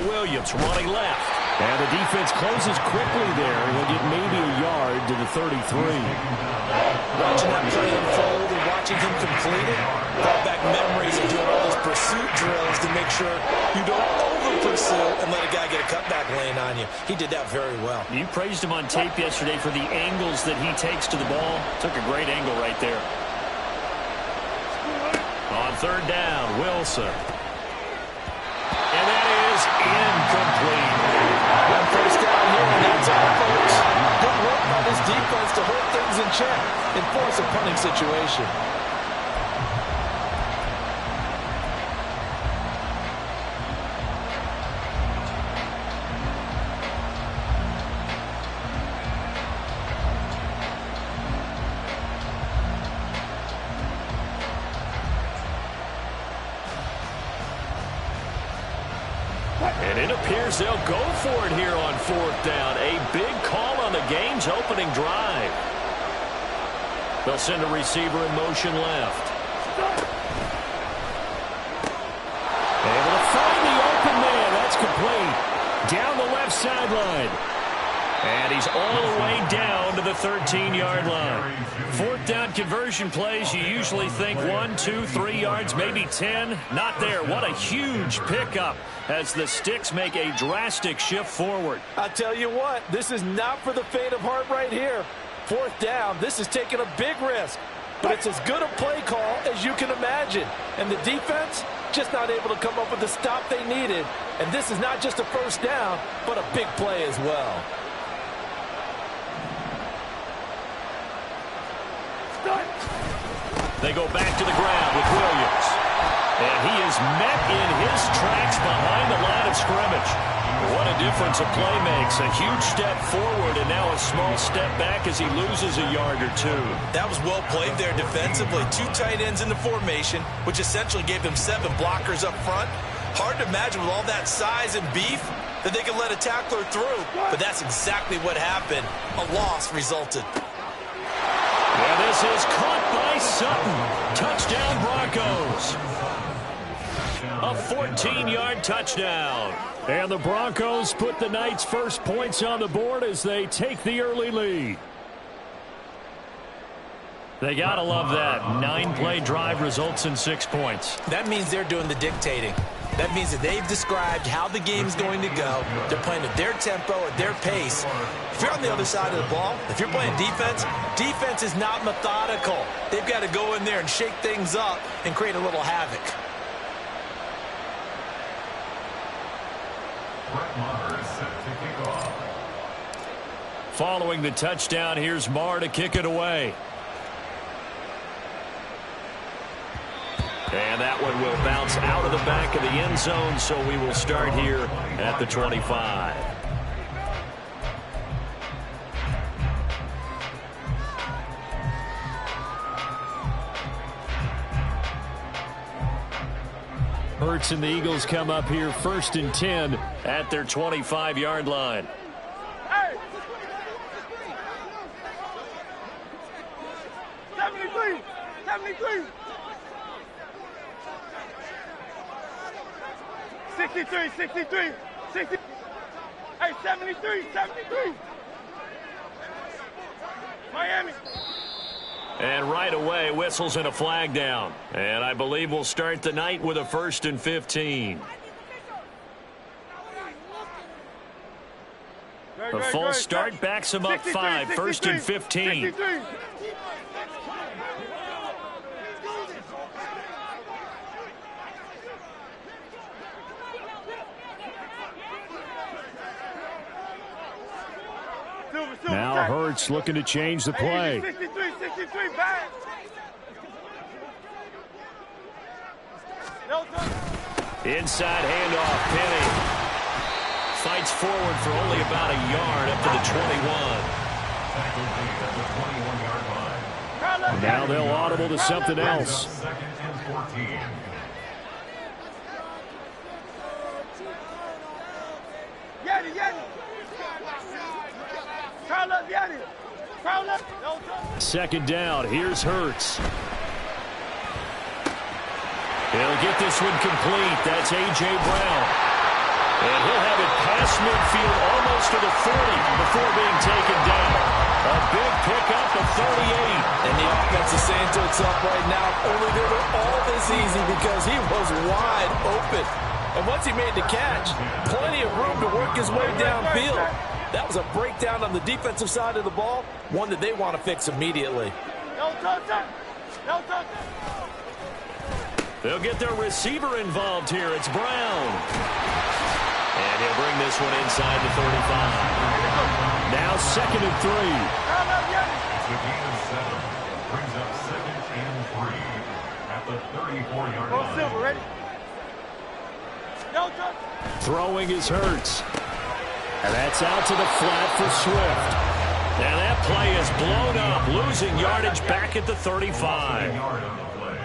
Williams running left. And the defense closes quickly there. He'll get maybe a yard to the 33. Watching that play unfold and watching him complete it brought back memories of doing all those pursuit drills to make sure you don't over-pursue and let a guy get a cutback lane on you. He did that very well. You praised him on tape yesterday for the angles that he takes to the ball. Took a great angle right there. On third down, Wilson. And that is incomplete. One first down here, and that's all, folks. Good work by this defense to hold things in check and force a punting situation. And it appears they'll go for it here on fourth down. A big call on the game's opening drive. They'll send a receiver in motion left. Able to find the open man. That's complete. Down the left sideline. And he's all the way down to the 13-yard line. Fourth down conversion plays, you usually think 1, 2, 3 yards, maybe 10. Not there. What a huge pickup as the Sticks make a drastic shift forward. I tell you what, this is not for the faint of heart right here. Fourth down, this is taking a big risk. But it's as good a play call as you can imagine. And the defense just not able to come up with the stop they needed. And this is not just a first down, but a big play as well. They go back to the ground with Williams. And he is met in his tracks behind the line of scrimmage. What a difference a play makes. A huge step forward and now a small step back as he loses a yard or two. That was well played there defensively. 2 tight ends in the formation, which essentially gave them 7 blockers up front. Hard to imagine with all that size and beef that they could let a tackler through. But that's exactly what happened. A loss resulted. And this is caught by Sutton. Touchdown, Broncos. A 14-yard touchdown. And the Broncos put the night's first points on the board as they take the early lead. They got to love that. 9-play drive results in 6 points. That means they're doing the dictating. That means that they've described how the game's going to go. They're playing at their tempo, at their pace. If you're on the other side of the ball, if you're playing defense, defense is not methodical. They've got to go in there and shake things up and create a little havoc. Following the touchdown, here's Marr to kick it away. And that one will bounce out of the back of the end zone, so we will start here at the 25. Hurts and the Eagles come up here 1st and 10 at their 25-yard line. Hey! 73! 73! 63, 63, 60. Hey, 73, 73. Miami. And right away, whistles and a flag down. And I believe we'll start the night with a 1st and 15. A false start backs him up 5, 1st and 15. Now Hurts looking to change the play. 63, 63, back. Inside handoff, Penny. Fights forward for only about a yard up to the 21. Now they'll audible to something else. Second down, here's Hurts. He'll get this one complete. That's A.J. Brown. And he'll past midfield, almost to the 30 before being taken down. A big pickup of 38. And the offense is saying to itself right now, only they were all this easy because he was wide open. And once he made the catch, plenty of room to work his way downfield. That was a breakdown on the defensive side of the ball, one that they want to fix immediately. No touchdown. No touchdown. They'll get their receiver involved here. It's Brown. And he'll bring this one inside the 35. Now 2nd and 3. It's a gain of 7. Brings up 2nd and 3 at the 34-yard Go line. Silver, ready? No touchdown. Throwing is Hurts. And that's out to the flat for Swift. Now that play is blown up, losing yardage back at the 35. Yard on the play.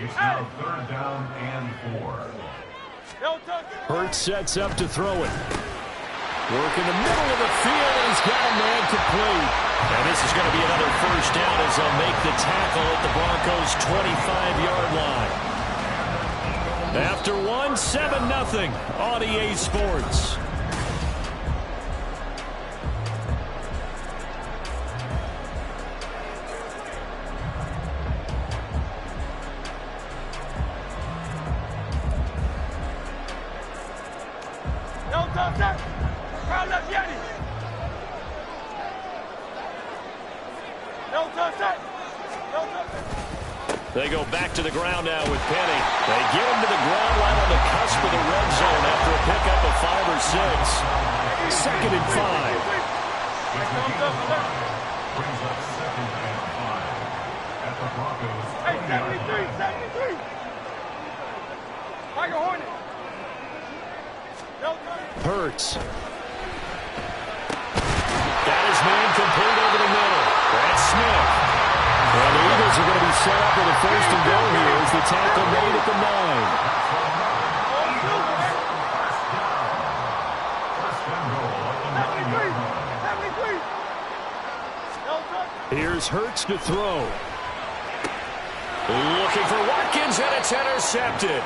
It's now 3rd down and 4. No touchdown. Hurts sets up to throw it. Work in the middle of the field, and he's got a man complete. And this is going to be another 1st down as they'll make the tackle at the Broncos' 25-yard line. After 7-0 on EA Sports. No touchdown. Crowd left Yanni. No touchdown. No touchdown. They go back to the ground now with Penny. They get him to the ground right on the cusp of the red zone after a pickup of 5 or 6. 2nd and 5. Brings up 2nd and 5 at the Broncos. Hey, 73, 73. Like a Hornet. No touchdown. Hurts. That is man complete over the middle. That's Smith. And the Eagles are going to be set up with a 1st and goal here as the tackle made at the 9. Here's Hurts to throw. Looking for Watkins, and it's intercepted.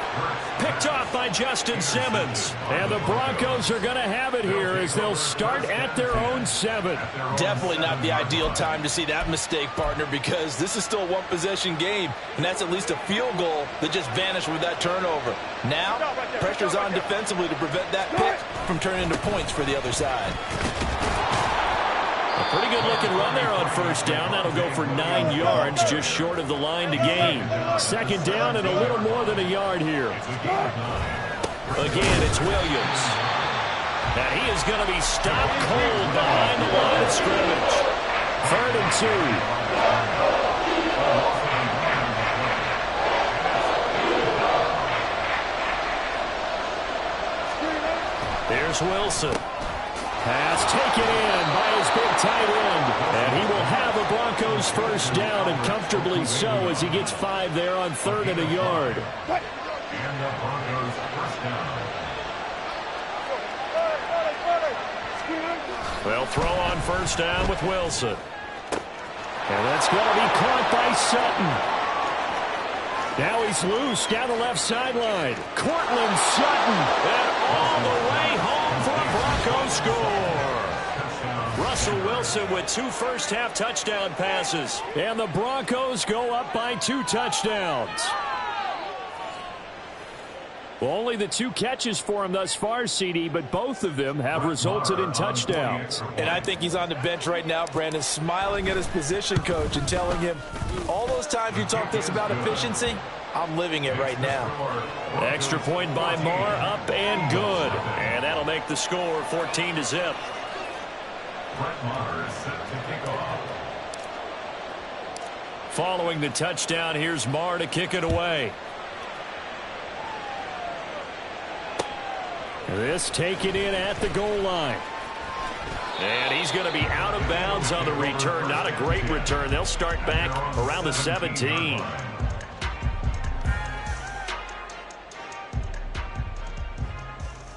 Picked off by Justin Simmons. And the Broncos are going to have it here as they'll start at their own 7. Definitely not the ideal time to see that mistake, partner, because this is still a one-possession game, and that's at least a field goal that just vanished with that turnover. Now, pressure's on defensively to prevent that pick from turning into points for the other side. A pretty good-looking run there on 1st down. That'll go for 9 yards, just short of the line to gain. 2nd down and a little more than a yard here. Again, it's Williams. And he is going to be stopped cold behind the line of scrimmage. 3rd and 2. Here's Wilson. Pass taken in by his big tight end. And he will have a Broncos 1st down, and comfortably so as he gets 5 there on 3rd and a yard. And the Broncos 1st down. They'll throw on 1st down with Wilson. And that's going to be caught by Sutton. Now he's loose down the left sideline. Cortland Sutton. And all the way home for a Broncos score. Russell Wilson with 2 first-half touchdown passes. And the Broncos go up by 2 touchdowns. Well, only the 2 catches for him thus far, CD, but both of them have resulted in touchdowns. And I think he's on the bench right now, Brandon, smiling at his position coach and telling him, all those times you talked to us about efficiency, I'm living it right now. Extra point by Marr, up and good. And that'll make the score 14-0. Brett Maher is set to kick off. Following the touchdown, here's Marr to kick it away. This taken in at the goal line. And he's going to be out of bounds on the return. Not a great return. They'll start back around the 17.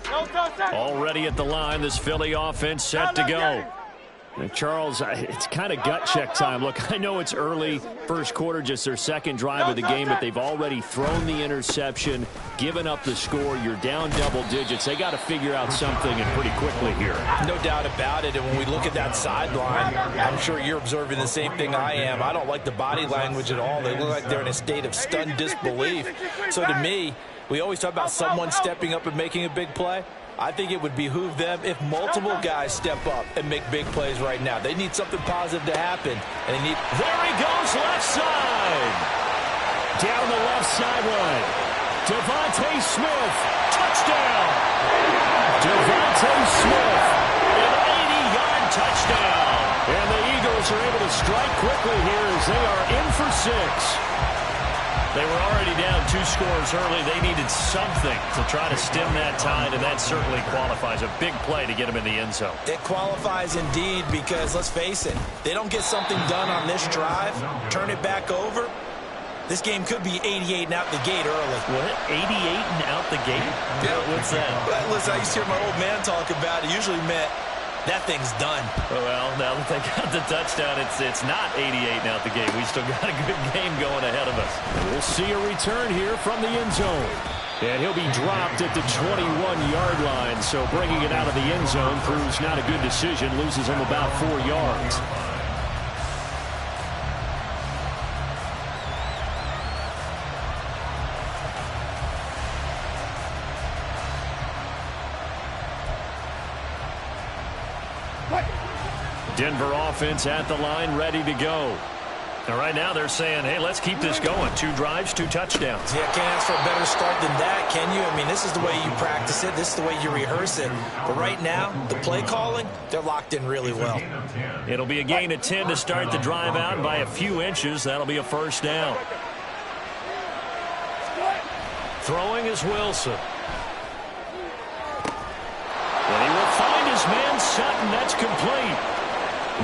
No touchdown. Already at the line, this Philly offense set to go. And Charles, it's kind of gut check time. Look, I know it's early, first quarter, just their second drive of the game, but they've already thrown the interception, given up the score. You're down double digits. They got to figure out something, and pretty quickly here. No doubt about it. And when we look at that sideline, I'm sure you're observing the same thing I am. I don't like the body language at all. They look like they're in a state of stunned disbelief. So to me, we always talk about someone stepping up and making a big play. I think it would behoove them if multiple guys step up and make big plays right now. They need something positive to happen. And they need. There he goes, left side. Down the left sideline. Devontae Smith, touchdown. Devontae Smith, an 80-yard touchdown. And the Eagles are able to strike quickly here as they are in for 6. They were already down 2 scores early. They needed something to try to stem that tide, and that certainly qualifies. A big play to get them in the end zone. It qualifies indeed because, let's face it, they don't get something done on this drive, turn it back over, this game could be 88 and out the gate early. What? 88 and out the gate? Yeah. What's that? Listen, I used to hear my old man talk about it. Usually meant that thing's done. Well, now that they got the touchdown, it's not 88 and out the gate. We still got a good game going ahead of us. We'll see a return here from the end zone. And he'll be dropped at the 21-yard line. So bringing it out of the end zone proves not a good decision. Loses him about 4 yards. Denver offense at the line, ready to go. Now, right now they're saying, hey, let's keep this going. 2 drives, 2 touchdowns. Yeah, can't ask for a better start than that, can you? I mean, this is the way you practice it. This is the way you rehearse it. But right now, the play calling, they're locked in really well. It'll be a gain of 10 to start the drive out by a few inches. That'll be a first down. Throwing is Wilson. And he will find his man Sutton. That's complete.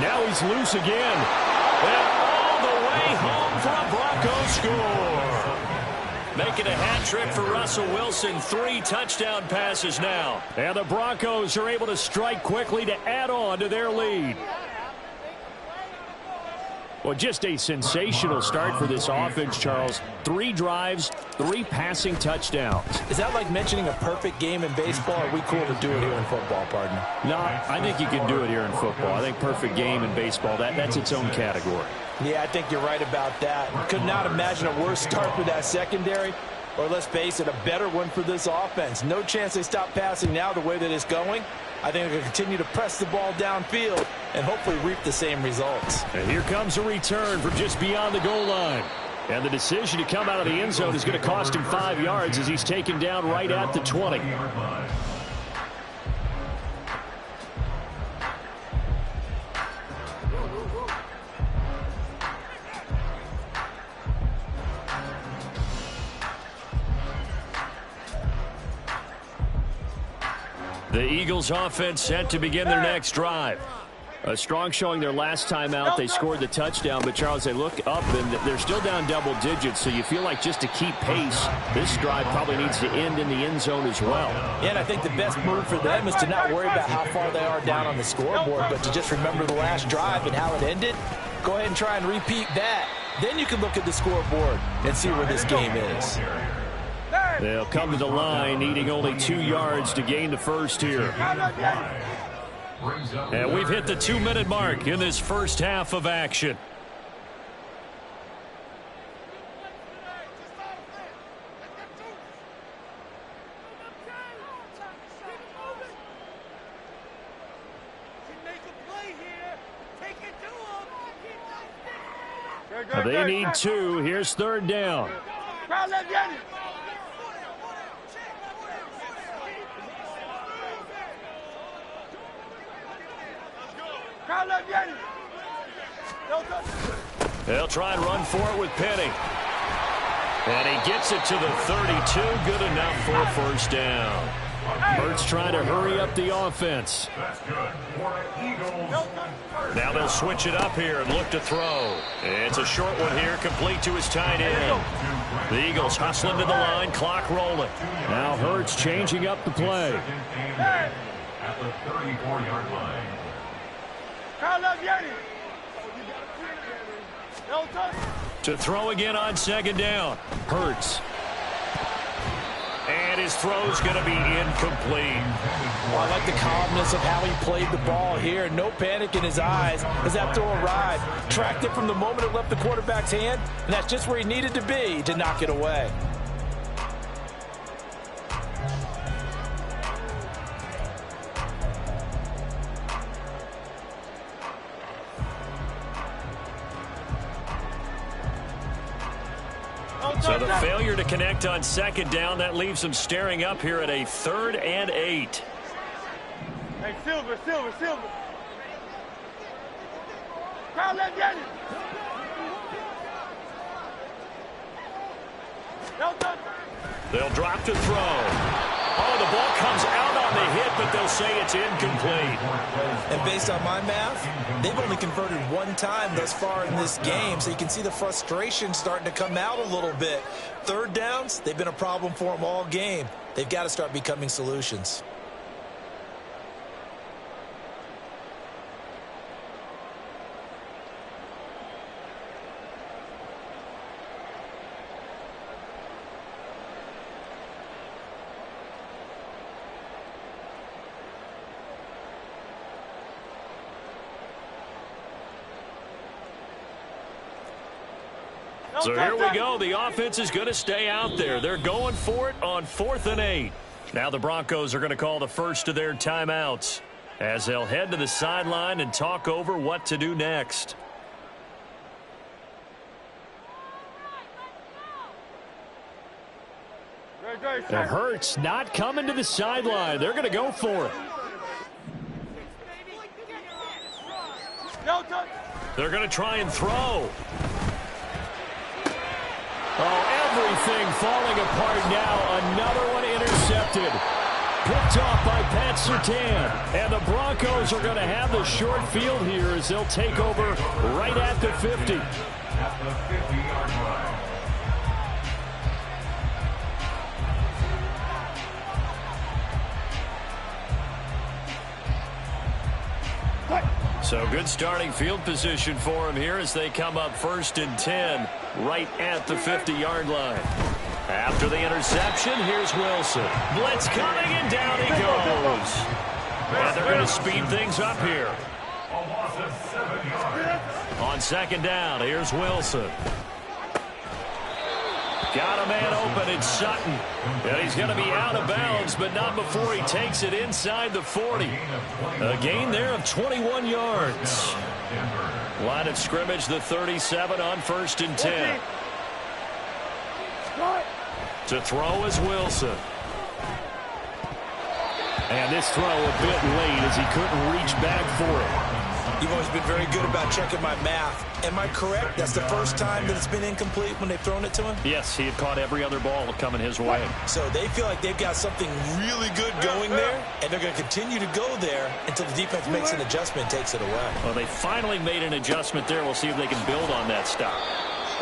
Now he's loose again. And all the way home for a Broncos score. Making a hat trick for Russell Wilson. 3 touchdown passes now. And the Broncos are able to strike quickly to add on to their lead. Well, just a sensational start for this offense, Charles. 3 drives, 3 passing touchdowns. Is that like mentioning a perfect game in baseball? Or are we cool to do it here in football, partner? No, I think you can do it here in football. I think perfect game in baseball, that's its own category. Yeah, I think you're right about that. Could not imagine a worse start for that secondary. Or let's face it, a better one for this offense. No chance they stop passing now the way that it's going. I think they're going to continue to press the ball downfield and hopefully reap the same results. And here comes a return from just beyond the goal line. And the decision to come out of the end zone is going to cost him 5 yards as he's taken down right at the 20. The Eagles offense set to begin their next drive. A strong showing their last time out. They scored the touchdown, but Charles, they look up and they're still down double digits, so you feel like just to keep pace, this drive probably needs to end in the end zone as well. Yeah, and I think the best move for them is to not worry about how far they are down on the scoreboard, but to just remember the last drive and how it ended. Go ahead and try and repeat that. Then you can look at the scoreboard and see where this game is. They'll come to the line, needing only 2 yards to gain the first here. And we've hit the 2-minute mark in this first half of action. They need 2. Here's 3rd down. They'll try and run for it with Penny. And he gets it to the 32. Good enough for a first down. Hurts trying to hurry up the offense. Now they'll switch it up here and look to throw. It's a short one here, complete to his tight end. The Eagles hustling to the line, clock rolling. Now Hurts changing up the play. At the 34-yard line. To throw again on second down. Hurts. And his throw's going to be incomplete. Well, I like the calmness of how he played the ball here. No panic in his eyes as that throw arrived. Tracked it from the moment it left the quarterback's hand, and that's just where he needed to be to knock it away. So the failure to connect on second down, that leaves him staring up here at a 3rd and 8. Hey, Silver. Crowd, let's get it. They'll drop to throw. Oh, the ball comes out on the hit, but they'll say it's incomplete. And based on my math, they've only converted one time thus far in this game, so you can see the frustration starting to come out a little bit. 3rd downs, they've been a problem for them all game. They've got to start becoming solutions. So here we go. The offense is going to stay out there. They're going for it on 4th and 8. Now the Broncos are going to call the first of their timeouts as they'll head to the sideline and talk over what to do next. And Hurts not coming to the sideline. They're going to go for it. They're going to try and throw. Oh, everything falling apart now. Another one intercepted. Picked off by Pat Surtain. And the Broncos are going to have the short field here as they'll take over right at the 50. At the 50-yard line. So good starting field position for him here as they come up 1st and 10 right at the 50-yard line. After the interception, here's Wilson. Blitz coming, and down he goes. And they're going to speed things up here. A loss of 7 yards. On second down, here's Wilson. Got a man open, it's Sutton. And he's going to be out of bounds, but not before he takes it inside the 40. A gain there of 21 yards. Line of scrimmage, the 37 on 1st and 10. To throw is Wilson. And this throw a bit late as he couldn't reach back for it. You've always been very good about checking my math. Am I correct? That's the first time that it's been incomplete when they've thrown it to him? Yes, he had caught every other ball coming his way. So they feel like they've got something really good going there, and they're going to continue to go there until the defense makes an adjustment and takes it away. Well, they finally made an adjustment there. We'll see if they can build on that stop.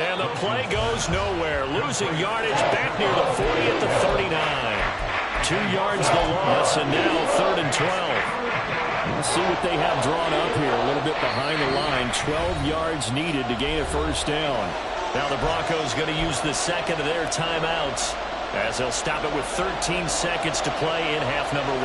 And the play goes nowhere. Losing yardage back near the 40 at the 39. 2 yards the loss, and now 3rd and 12. Let's see what they have drawn up here. A little bit behind the line. 12 yards needed to gain a 1st down. Now the Broncos going to use the second of their timeouts as they'll stop it with 13 seconds to play in half number 1.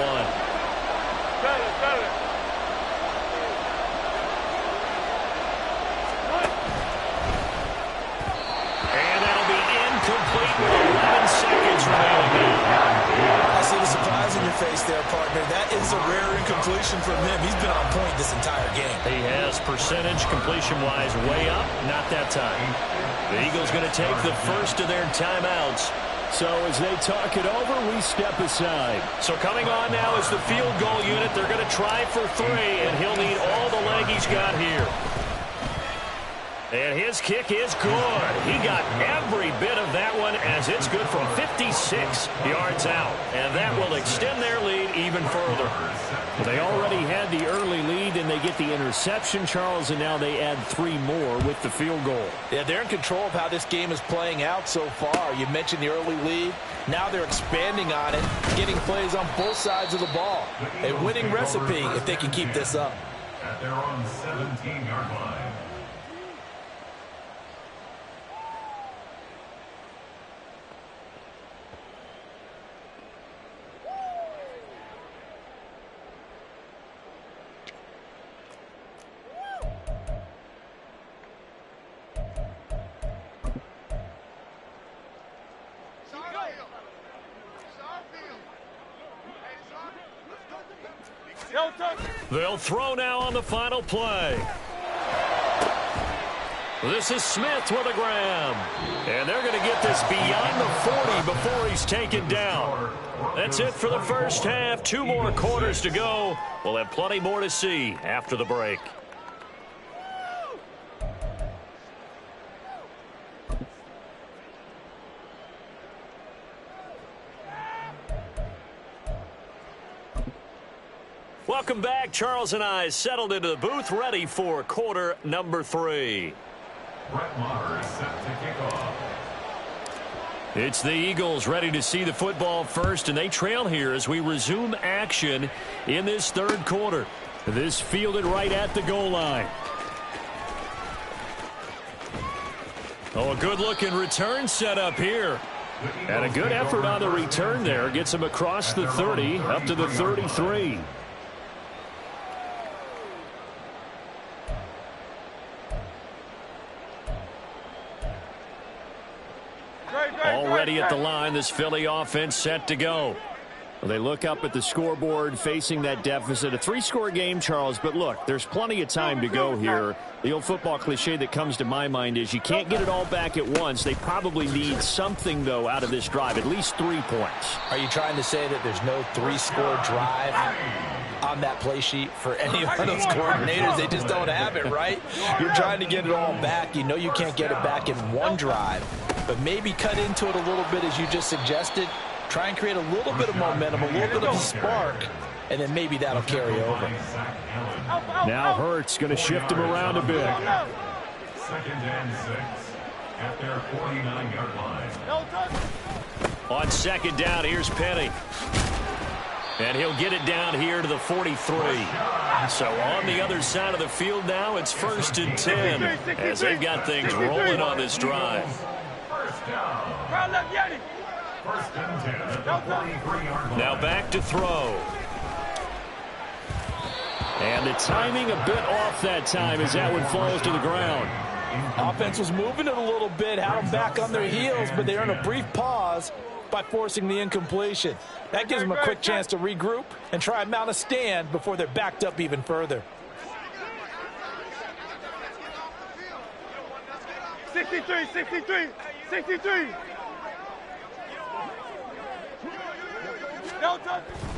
And that'll be incomplete with 11 seconds remaining. I see the surprise in your face there, partner. That is a rare incompletion from him. He's been on point this entire game. He has percentage completion-wise way up. Not that time. The Eagles going to take the first of their timeouts. So as they talk it over, we step aside. So coming on now is the field goal unit. They're going to try for 3, and he'll need all the leg he's got here. And his kick is good. He got every bit of that one as it's good from 56 yards out. And that will extend their lead even further. Well, they already had the early lead, and they get the interception, Charles, and now they add 3 more with the field goal. Yeah, they're in control of how this game is playing out so far. You mentioned the early lead. Now they're expanding on it, getting plays on both sides of the ball. A winning recipe if they can keep this up. at their own 17-yard line. They'll throw now on the final play. This is Smith with a grab. And they're going to get this beyond the 40 before he's taken down. That's it for the first half. 2 more quarters to go. We'll have plenty more to see after the break. Welcome back. Charles and I settled into the booth, ready for quarter number 3. Brett Maher is set to kick off. It's the Eagles ready to see the football first, and they trail here as we resume action in this third quarter. This fielded right at the goal line. Oh, a good-looking return set up here. And a good effort on the return there. Gets him across the 30, up to the 33. Already at the line, this Philly offense set to go. Well, they look up at the scoreboard facing that deficit. A 3-score game, Charles, but look, there's plenty of time to go here. The old football cliche that comes to my mind is you can't get it all back at once. They probably need something, though, out of this drive, at least 3 points. Are you trying to say that there's no 3-score drive on that play sheet for any of those coordinators? They just don't have it, right? You're trying to get it all back. You know you can't get it back in one drive, but maybe cut into it a little bit as you just suggested. Try and create a little bit of momentum, a little bit of a spark, and then maybe that'll carry over. Now Hurts going to shift him around a bit. 2nd and 6 at their 49-yard line. On 2nd down, here's Penny. And he'll get it down here to the 43. So on the other side of the field now, it's 1st and 10 as they've got things rolling on this drive. First down. 1st and 10 at the 43-yard line. Now back to throw. And the timing a bit off that time as that one falls to the ground. Offense was moving it a little bit, had them back on their heels, but they earned a brief pause by forcing the incompletion. That gives them a quick chance to regroup and try and mount a stand before they're backed up even further. 63, 63, 63.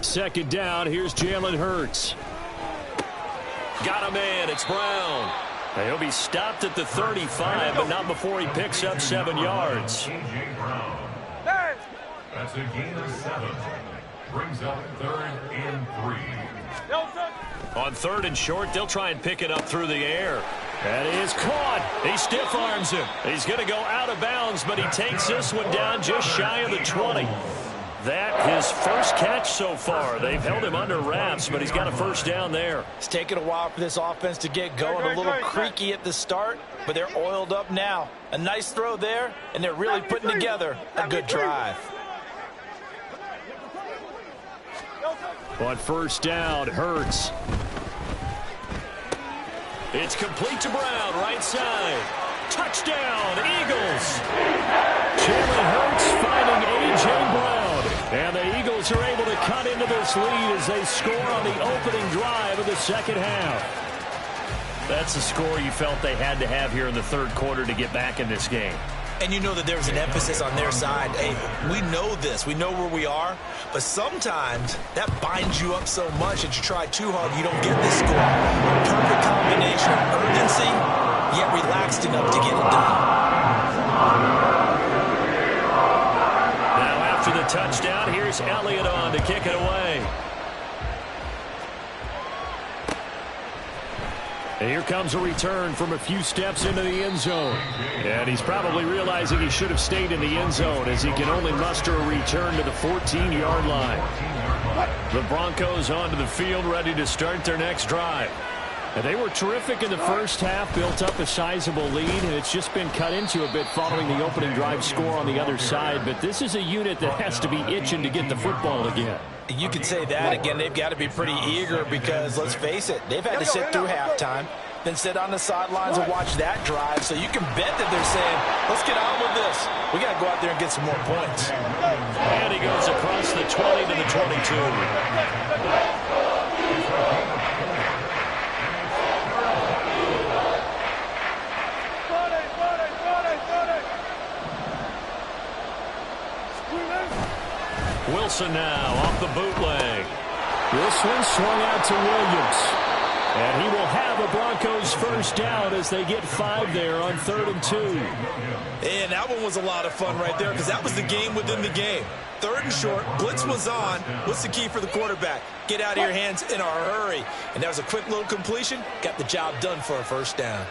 2nd down, here's Jalen Hurts. Got him in, it's Brown. He'll be stopped at the 35, but not before he picks up 7 yards. That's a gain of 7. Brings up 3rd and 3. On 3rd and short, they'll try and pick it up through the air. That is caught. He stiff arms him. He's going to go out of bounds, but he takes this one down just shy of the 20. That his first catch so far. They've held him under wraps, but he's got a first down there. It's taken a while for this offense to get going. A little creaky at the start, but they're oiled up now. A nice throw there, and they're really putting together a good drive. On 1st down, Hurts. It's complete to Brown, right side. Touchdown, Eagles. Jalen Hurts finding A.J. Brown. And the Eagles are able to cut into this lead as they score on the opening drive of the 2nd half. That's a score you felt they had to have here in the 3rd quarter to get back in this game. And you know that there's an emphasis on their side. Hey, we know this. We know where we are. But sometimes that binds you up so much that you try too hard, you don't get this score. A perfect combination of urgency, yet relaxed enough to get it done. Now after the touchdown, here's Elliott on to kick it away. And here comes a return from a few steps into the end zone. And he's probably realizing he should have stayed in the end zone as he can only muster a return to the 14-yard line. The Broncos onto the field ready to start their next drive. And they were terrific in the first half, built up a sizable lead, and it's just been cut into a bit following the opening drive score on the other side. But this is a unit that has to be itching to get the football again. You can say that. Again, they've got to be pretty eager because, let's face it, they've had to sit through halftime, then sit on the sidelines and watch that drive. So you can bet that they're saying, let's get on with this. We got to go out there and get some more points. And he goes across the 20 to the 22. Wilson now off the bootleg. This one swung out to Williams. And he will have a Broncos first down as they get 5 there on 3rd and 2. And that one was a lot of fun right there because that was the game within the game. 3rd and short, blitz was on. What's the key for the quarterback? Get out of your hands in a hurry. And that was a quick little completion. Got the job done for a first down.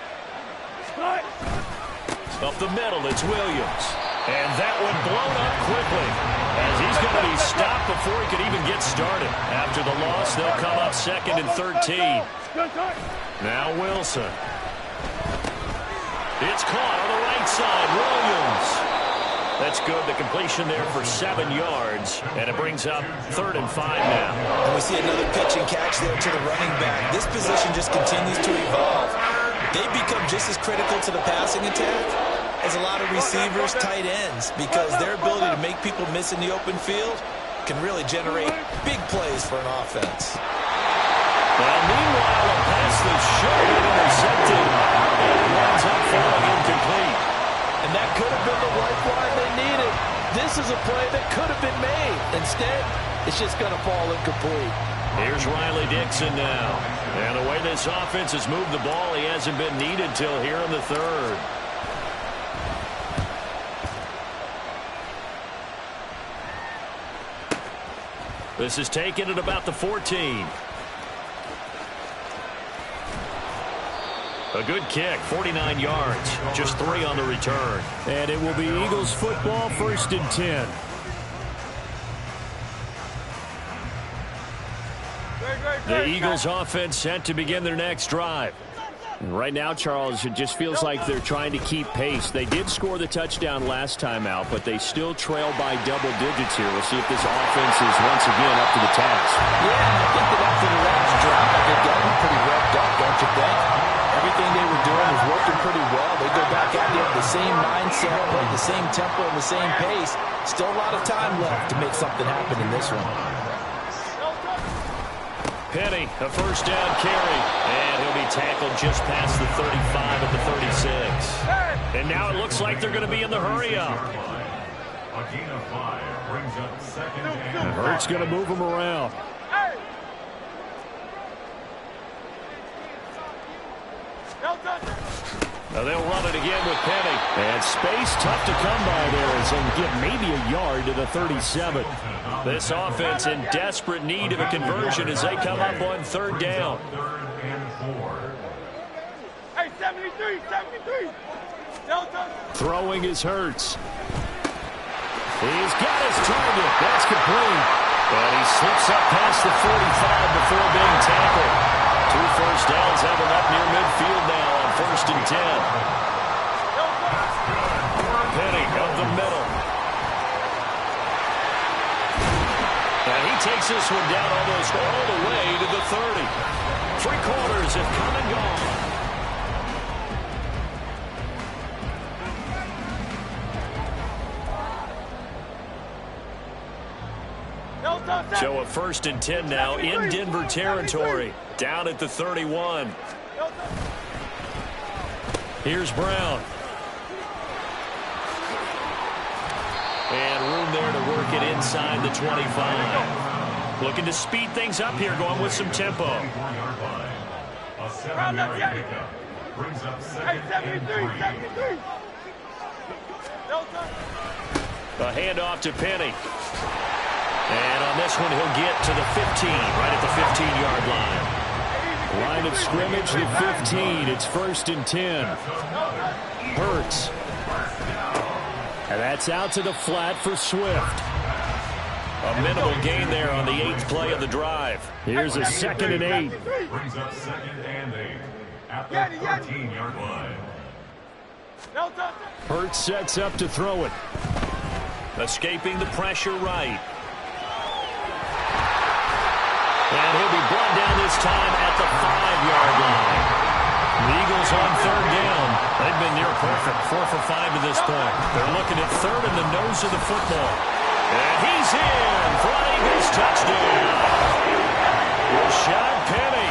Up the middle, it's Williams. And that one blown up quickly as he's going to be stopped before he could even get started. After the loss, they'll come up 2nd and 13. Now Wilson. It's caught on the right side. Williams. That's good. The completion there for 7 yards. And it brings up 3rd and 5 now. And we see another pitch and catch there to the running back. This position just continues to evolve. They've become just as critical to the passing attack as a lot of receivers, tight ends, because their ability to make people miss in the open field can really generate big plays for an offense. Well, meanwhile, a pass that should have been intercepted and winds up falling incomplete. And that could have been the lifeline they needed. This is a play that could have been made. Instead, it's just going to fall incomplete. Here's Riley Dixon now. And the way this offense has moved the ball, he hasn't been needed till here in the 3rd. This is taken at about the 14. A good kick, 49 yards, just 3 on the return. And it will be Eagles football, 1st and 10. The Eagles offense set to begin their next drive. Right now, Charles, it just feels like they're trying to keep pace. They did score the touchdown last time out, but they still trail by double digits here. We'll see if this offense is once again up to the task. Yeah, and I think that after the last drive, they're getting pretty revved up, don't you think? Everything they were doing was working pretty well. They go back out there with the same mindset, play the same tempo, and the same pace. Still a lot of time left to make something happen in this one. Penny, a first down carry, and he'll be tackled just past the 35 at the 36. And now it looks like they're going to be in the hurry-up. A gain of 5 brings up 2nd and And Hurts going to move him around. Now they'll run it again with Penny. And space tough to come by there as he'll get maybe a yard to the 37. This offense in desperate need of a conversion as they come up on 3rd down. 3rd and 4. Hey, 73, 73. Delta. Throwing is Hurts. He's got his target. That's complete. And he slips up past the 45 before being tackled. 2 first downs have him up near midfield now on 1st and 10. Penny up the middle. And he takes this one down almost all the way to the 30. 3 quarters have come and gone. So a 1st and 10 now in Denver territory. Down at the 31. Here's Brown. And room there to work it inside the 25. Looking to speed things up here, going with some tempo. A 7-yard pickup brings up 2nd and 3. A handoff to Penny. And on this one, he'll get to the 15, right at the 15-yard line. Line of scrimmage, the 15. It's 1st and 10. Hurts. And that's out to the flat for Swift. A minimal gain there on the 8th play of the drive. Here's a 2nd and 8. Brings up 2nd and 8. at the 13-yard line. Hurts sets up to throw it. Escaping the pressure right. And he'll be brought down this time at the 5-yard line. The Eagles on third down. They've been near perfect, 4 for 5 to this point. They're looking at third in the nose of the football. And he's in for an Eagles touchdown. Rashad Penny,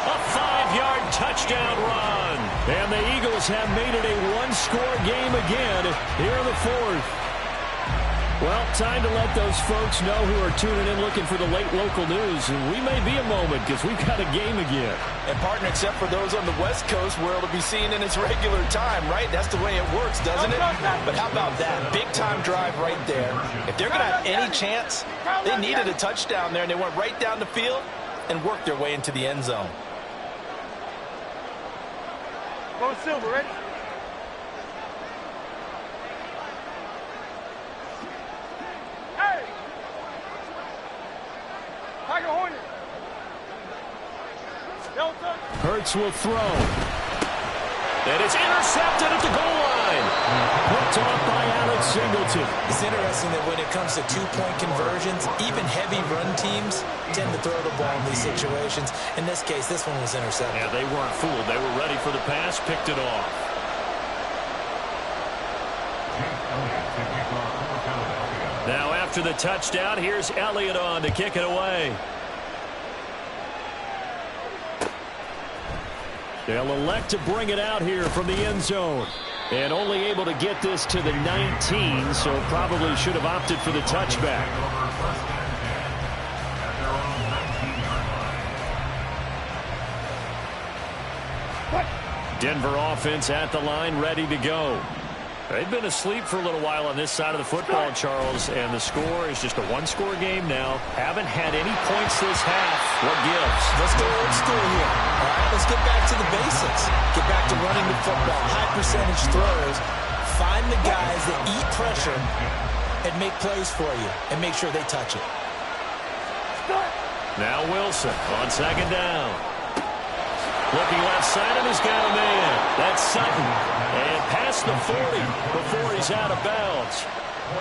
a 5-yard touchdown run. And the Eagles have made it a one-score game again here in the fourth. Well, time to let those folks know who are tuning in looking for the late local news. We may be a moment because we've got a game again. And, partner, except for those on the West Coast where it'll be seen in its regular time, right? That's the way it works, doesn't it? But how about that? Big-time drive right there. If they're going to have any chance, they needed a touchdown there, and they went right down the field and worked their way into the end zone. Go Silver, ready? Hurts will throw. And it's intercepted at the goal line. Picked off by Alex Singleton. It's interesting that when it comes to two-point conversions, even heavy run teams tend to throw the ball in these situations. In this case, this one was intercepted. Yeah, they weren't fooled. They were ready for the pass, picked it off. Now after the touchdown, here's Elliott on to kick it away. They'll elect to bring it out here from the end zone. And only able to get this to the 19, so probably should have opted for the touchback. Denver offense at the line, ready to go. They've been asleep for a little while on this side of the football, Charles, and the score is just a one-score game now. Haven't had any points this half. What gives? Let's go old school here. All right, let's get back to the basics. Get back to running the football, high percentage throws. Find the guys that eat pressure and make plays for you and make sure they touch it. Now Wilson on second down. Looking left side, and he's got a man. That's Sutton. And past the 40 before he's out of bounds.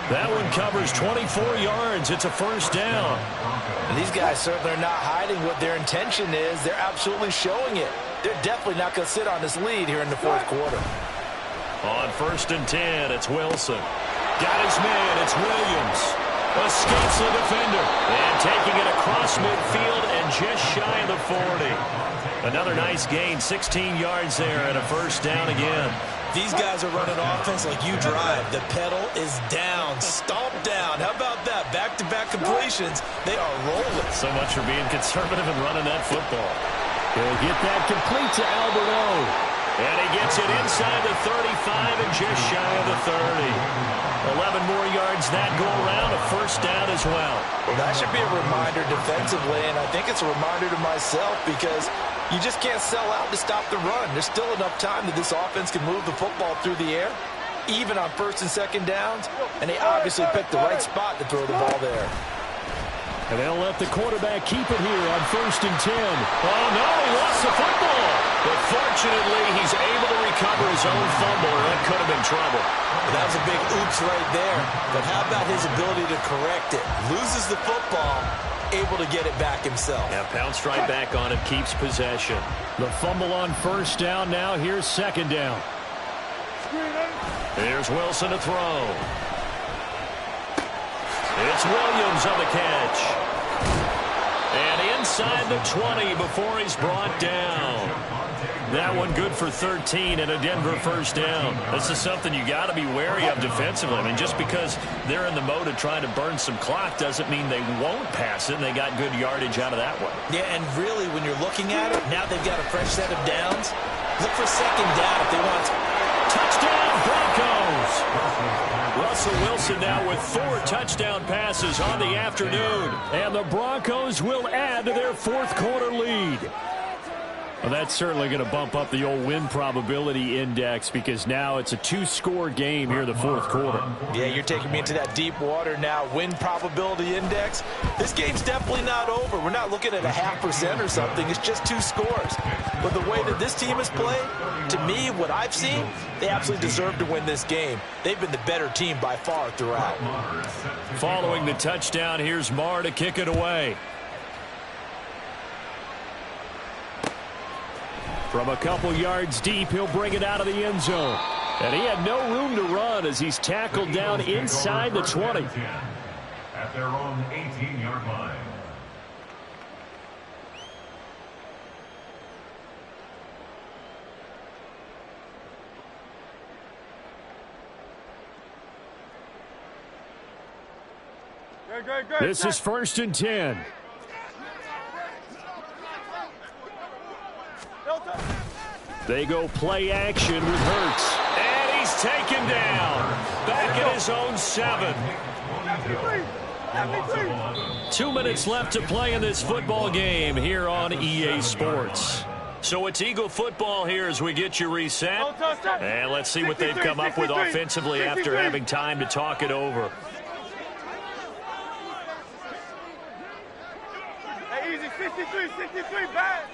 That one covers 24 yards. It's a first down. And these guys certainly are not hiding what their intention is. They're absolutely showing it. They're definitely not going to sit on this lead here in the fourth quarter. On 1st and 10, it's Wilson. Got his man. It's Williams. Escapes the defender. And taking it across midfield and just shy of the 40. Another nice gain, 16 yards there and a first down again. These guys are running offense like you drive. The pedal is down, stomp down. How about that? Back-to-back completions. They are rolling. So much for being conservative and running that football. He'll get that complete to Albert O. And he gets it inside the 35 and just shy of the 30. 11 more yards that go around, a first down as well. Well, that should be a reminder defensively, and I think it's a reminder to myself because you just can't sell out to stop the run. There's still enough time that this offense can move the football through the air, even on 1st and 2nd downs, and they obviously picked the right spot to throw the ball there. And they'll let the quarterback keep it here on 1st and 10. Oh, no, he lost the football. But fortunately, he's able to recover his own fumble, or that could have been trouble. That was a big oops right there. But how about his ability to correct it? Loses the football, able to get it back himself. Yeah, pounced right back on it, keeps possession. The fumble on first down now. Here's second down. Here's Wilson to throw. It's Williams on the catch. And inside the 20 before he's brought down. That one good for 13 and a Denver first down. This is something you got to be wary of defensively. I mean, just because they're in the mode of trying to burn some clock doesn't mean they won't pass it, and they got good yardage out of that one. Yeah, and really, when you're looking at it, now they've got a fresh set of downs. Look for second down if they want. Touchdown, Broncos! Russell Wilson now with 4 touchdown passes on the afternoon. And the Broncos will add to their fourth quarter lead. Well, that's certainly going to bump up the old win probability index because now it's a 2-score game here in the fourth quarter. Yeah, you're taking me into that deep water now. Win probability index. This game's definitely not over. We're not looking at a 0.5% or something. It's just 2 scores. But the way that this team has played, to me, what I've seen, they absolutely deserve to win this game. They've been the better team by far throughout. Following the touchdown, here's Marr to kick it away. From a couple yards deep, he'll bring it out of the end zone. And he had no room to run as he's tackled down inside the 20. At their own 18-yard line. This is 1st and 10. They go play action with Hurts. And he's taken down. Back at his own 7. 2 minutes left to play in this football game here on EA Sports. So it's Eagle football here as we get you reset. And let's see what they've come up with offensively after having time to talk it over. Hey, easy, 63, back.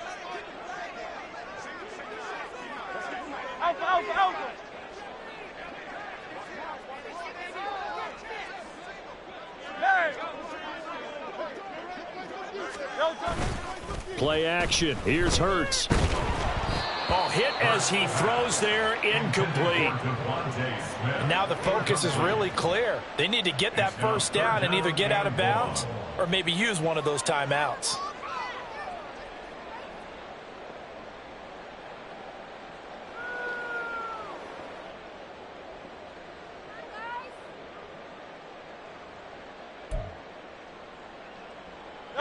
Alpha. Play action. Here's Hurts. Oh, hit as he throws there, incomplete. And now the focus is really clear. They need to get that first down and either get out of bounds or maybe use one of those timeouts.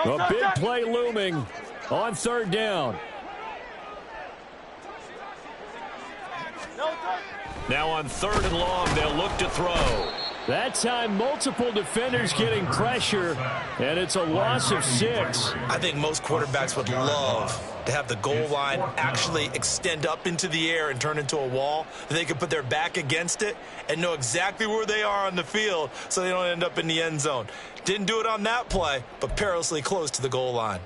A big play looming on 3rd down. Now on 3rd and long, they'll look to throw. That time, multiple defenders getting pressure, and it's a loss of 6. I think most quarterbacks would love to have the goal line actually extend up into the air and turn into a wall. They can put their back against it and know exactly where they are on the field so they don't end up in the end zone. Didn't do it on that play, but perilously close to the goal line.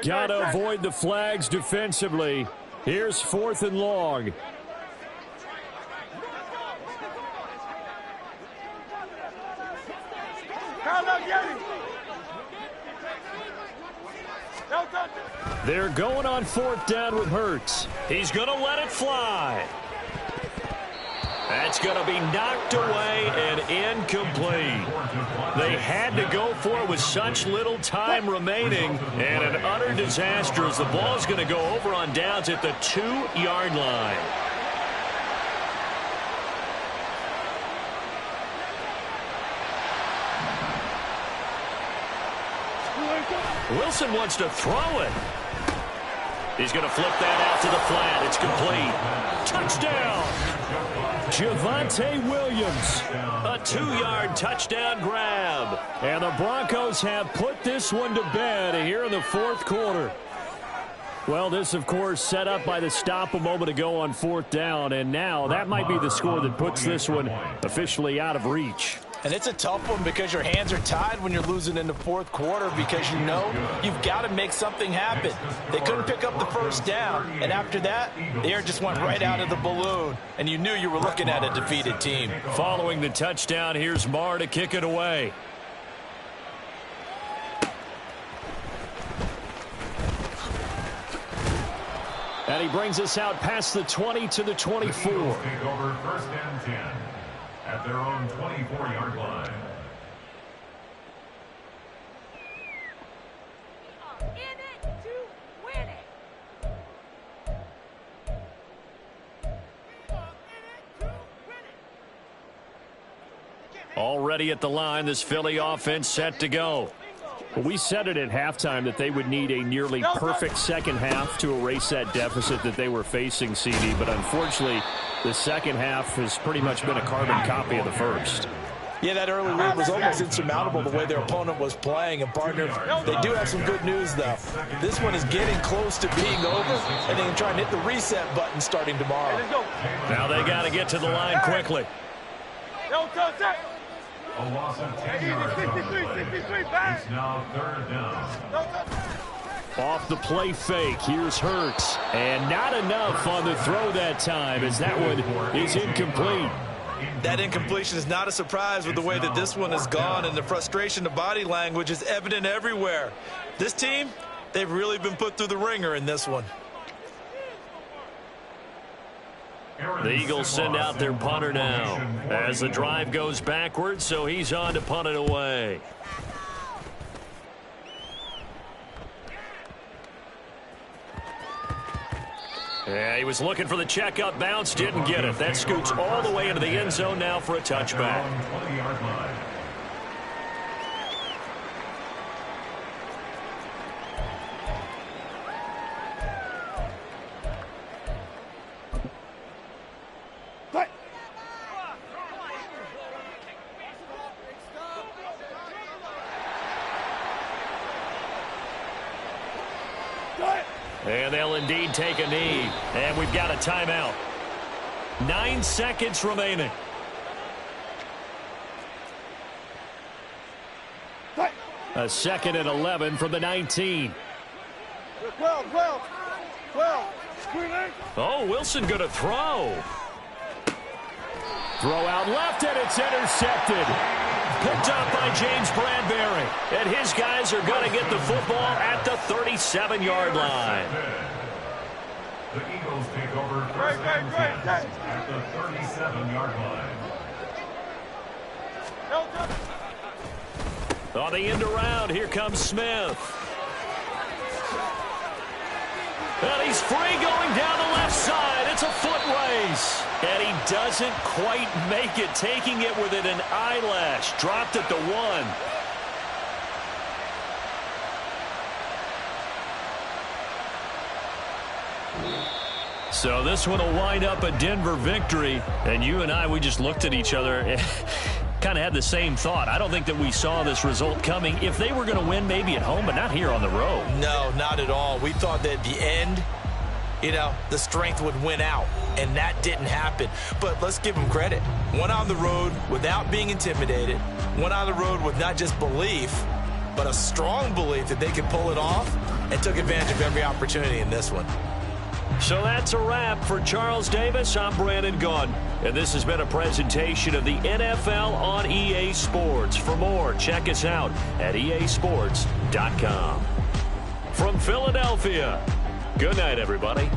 Got to avoid the flags defensively. Here's 4th and long. They're going on 4th down with Hurts. He's going to let it fly. That's going to be knocked away and incomplete. They had to go for it with such little time remaining, and an utter disaster as the ball's going to go over on downs at the 2-yard line. Wilson wants to throw it. He's going to flip that out to the flat. It's complete. Touchdown. Javonte Williams. A 2-yard touchdown grab. And the Broncos have put this one to bed here in the 4th quarter. Well, this, of course, set up by the stop a moment ago on 4th down. And now that might be the score that puts this one officially out of reach. And it's a tough one because your hands are tied when you're losing in the 4th quarter because you know you've got to make something happen. They couldn't pick up the first down, and after that, the air just went right out of the balloon, and you knew you were looking at a defeated team. Following the touchdown, here's Marr to kick it away. And he brings us out past the 20 to the 24. Take over 1st and 10. At their own 24-yard line. In it to win it. Already at the line, this Philly offense set to go. We said it at halftime that they would need a nearly perfect second half to erase that deficit that they were facing, CD, but unfortunately, the second half has pretty much been a carbon copy of the first. Yeah, that early lead was almost insurmountable the way their opponent was playing. And, partner, they do have some good news, though. This one is getting close to being over, and they can try and hit the reset button starting tomorrow. Now they got to get to the line quickly. A loss of 10 yards. It's now 3rd down. Off the play fake, here's Hurts. And not enough on the throw that time, as that one is incomplete. That incompletion is not a surprise with the way that this one has gone, and the frustration, the body language is evident everywhere. This team, they've really been put through the ringer in this one. The Eagles send out their punter now as the drive goes backwards, so he's on to punt it away. Yeah, he was looking for the checkup bounce, didn't get it. That scoots all the way into the end zone now for a touchback. 20-yard line. And they'll indeed take a knee. And we've got a timeout. 9 seconds remaining. A 2nd and 11 from the 19. 12. Oh, Wilson going to throw. Throw out left, and it's intercepted. Picked up by James Bradbury. And his guys are going to get the football at the 37-yard line. The Eagles take over first and 10 at the 37-yard line. On the end around, here comes Smith. And he's free going down the left side. It's a foot race. And he doesn't quite make it, taking it within an eyelash. Dropped at the 1. So this one will wind up a Denver victory. And you and I, we just looked at each other and kind of had the same thought. I don't think that we saw this result coming. If they were going to win, maybe at home, but not here on the road. No, not at all. We thought that at the end, the strength would win out, and that didn't happen. But let's give them credit. Went on the road without being intimidated. Went on the road with not just belief, but a strong belief that they could pull it off, and took advantage of every opportunity in this one. So that's a wrap for Charles Davis. I'm Brandon Gaudin, and this has been a presentation of the NFL on EA Sports. For more, check us out at easports.com. From Philadelphia, good night, everybody.